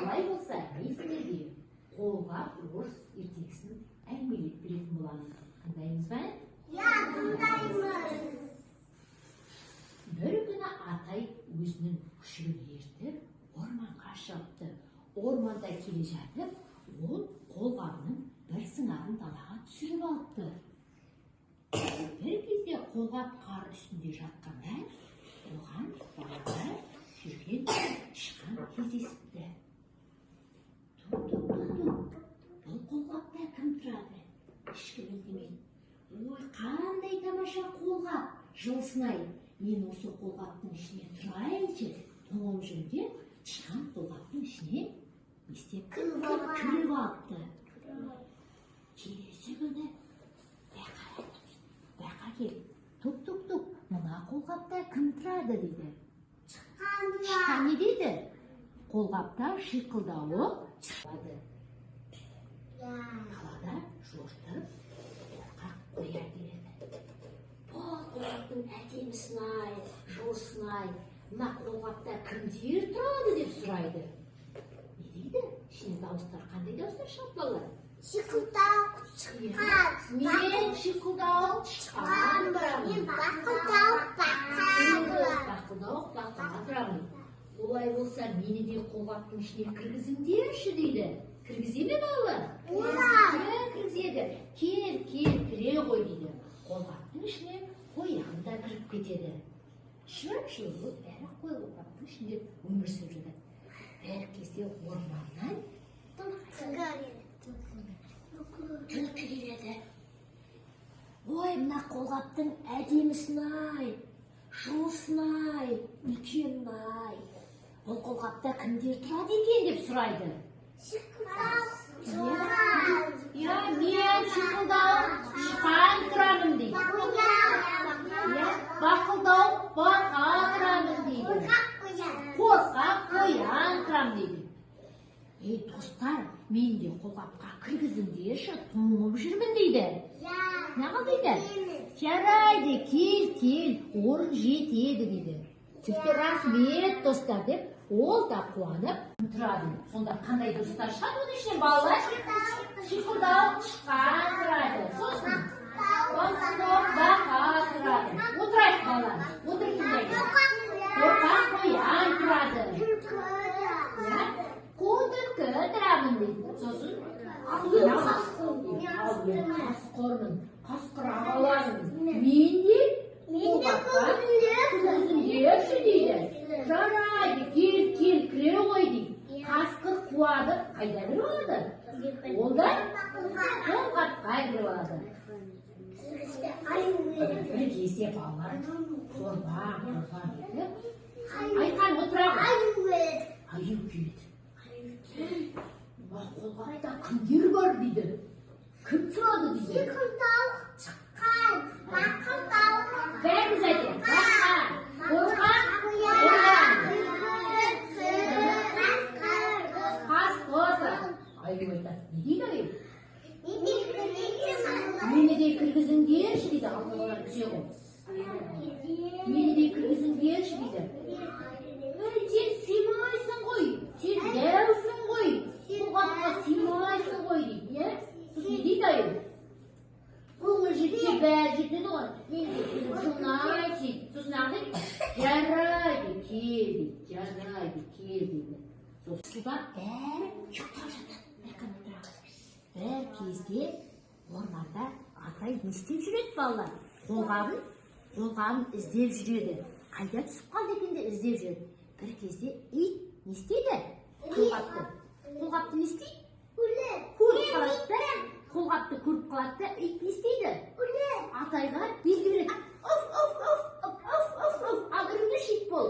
Олай болса, мен сіздерге қолғап орыс ертегісін әңгімелеп беретін боламын. Тыңдаймыз ба? Тыңдаймыз. Бір күні атай өзінің күшігін ертіп орманға шығыпты. Орманда келе жатып, ол қолғабының бір сыңарын далаға түсіріп алыпты. Бір кезде қолғап қар үстінде жатқанда, оған далада жүрген тышқан кездесіпті. Бұл қолғапта кім тұрады? Ешкім білмейді. Ой, қандай тамаша қолғап, жылсынай. Мен осы қолғаптың ішіне тұрайыншы, тоңып жүрген тышқан қолғаптың ішіне істеп кіріп алыпты. Келесі күні байқа кел, тук, мына қолғапта кім тұрады дейді. Тышқан не дейді? Қолғапта шиқылдауық шығады. Далада жортып, қорқақ қоя береді. Бұл қолғаптың әдемісін-ай, жылысын-ай, мына қолғапта кімдер тұрады деп сұрайды. Не дейді? Ішінен дауыстар, қандай дауыстар шығады балалар? Шиқылдауық тышқан. Мен шиқылдауық тышқан тұрамын. Мен бақылдауық бақылға тұрамын. Олай болса, мені де қолғаптың ішіне кіргізіңдерші дейді. Кіргізе ме балалар? Кіргізеді. Кел, кіре ғой дейді. Қолғаптың ішіне қоян да кіріп кетеді. Шөп-шөп бәрі қолғаптың ішінде өмір сүріп жатады. Бір кезде орманнан түлкі келеді. Ой, мына қолғаптың әдемісін-ай, жылысын-ай, үлкен-ай. Бұл қолғапта кімдер тұрады екен деп сұрайды. Мен шиқылдауық тышқан тұрамын дейді. Бақылдауық бақа тұрамын дейді. Қорқақ қоян тұрамын дейді. Ей достар, мен де қолғапқа кіргізіңдерші, тоңып жүрмін дейді. Нағыл дейді? Жарайды, кел, орын жетеді дейді. Тіпті рахмет достар деп, ол да қуанып тұрады. Сонда қандай достар шығады оның ішінен балалар? Шиқылдауық тышқан тұрады. Сосын бақылдауық бақа тұрады. Отырайық балалар, отырып тыңдайық. Қорқақ қоян тұрады. Түлкі тұрамын дейді. Сосын қасқырмын, қасқыр ағалармын. Мен де кіргізіңдерші дейді. Жарайды, кел, кіре ғой дейді. Қасқыр қуады, қайда кіріп алады? Ол да қолғапқа кіріп алады. Бір кезде балалар қорбаң еді. Айқан отырағы. Аю келеді. Қолғапта кімдер бар дейді. Кім тұрады дейді. Шиқылдауық тышқан, бақылдауық. Бәріміз айтайық. Бақа, қорқақ, қоян, қасқыр. Аю айтады. Не дейді аю? Мені де кіргізіңдерші дейді. Алдыңғылар күзе ғой. Мені де кіргізіңдерші дейді. Сен сыймайсың ғой. Сен дәусің ғой. Қолғапқа сыймайсың ғой дейді. Сосын не дейді аю? Көңіл жетсе бәрі жетеді ғой. Мен де жылнай дейді. Сосын ағып, жарайды, кел дейді. Сосын суда бәрі ұйықтап жатады. Бір кезде орманда атай не істеп жүреді балалар? Қолғабын іздеп жүреді. Қайда түсіп қалды екен де іздеп жүреді. Бір кезде ит не істейді? Қолғапты не істейді? Көріп қалады да. Қолғапты көріп қалады да, ит не істейді? Атайға белгі береді. Ал үрмеші ит бол.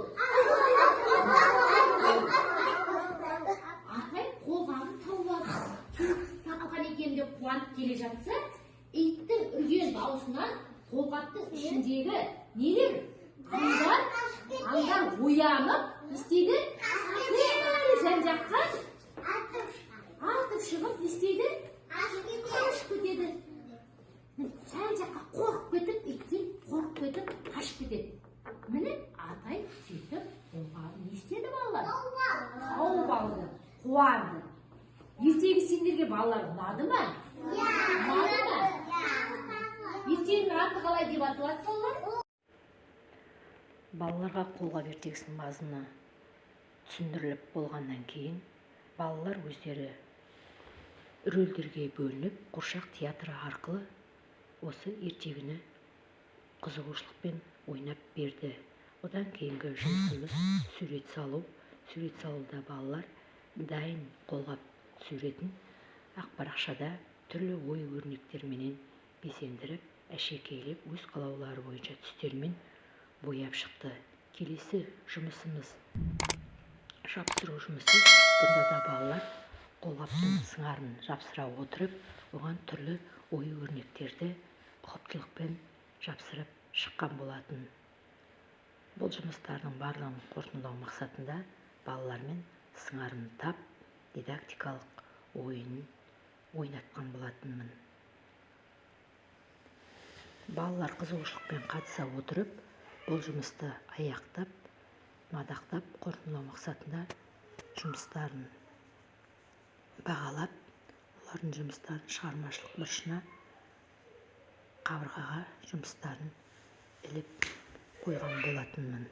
Атай қолғабын тауып тапқан екен деп қуанып келе жатса, иттің үрген даусынан қолғаптың ішіндегі нелер? Аңдар оянып, не істейді? Жан-жаққа атып шығып, не істейді? Қашып кетеді. Жан-жаққа қорқып кетіп, иттен қорқып кетіп, қашып кетеді. Міне, атай сөйтіп, қолғабын не істеді балалар? алды, қуанды. Ертегі сендерге балалар ұнады ма? Ұнады ма? Ертегінің аты қалай деп аталады балалар? Балаларға қолғап ертегісінің мазмұны түсіндіріліп болғаннан кейін балалар өздері рөлдерге бөлініп қуыршақ театры арқылы осы ертегіні қызығушылықпен ойнап берді. Одан кейінгі жұмысымыз сурет салу. Сурет салуда балалар дайын қолғап суретін ақ парақшада түрлі ой өрнектерменен безендіріп, әшекейлеп, өз қалаулары бойынша түстермен бояп шықты. Келесі жұмысымыз жапсыру жұмысы. Бұнда да балалар қолғаптың сыңарын жапсыра отырып, оған түрлі ой өрнектерді ұқыптылықпен жапсырып шыққан болатын. Бұл жұмыстардың барлығын қорытындылау мақсатында балалармен сыңарын тап дидактикалық ойынын ойнатқан болатынмын. Балалар қызығушылықпен қатыса отырып, бұл жұмысты аяқтап, мадақтап, қорытындылау мақсатында жұмыстарын бағалап, олардың жұмыстарын шығармашылық бұрышына қабырғаға жұмыстарын іліп қойған болатынмын.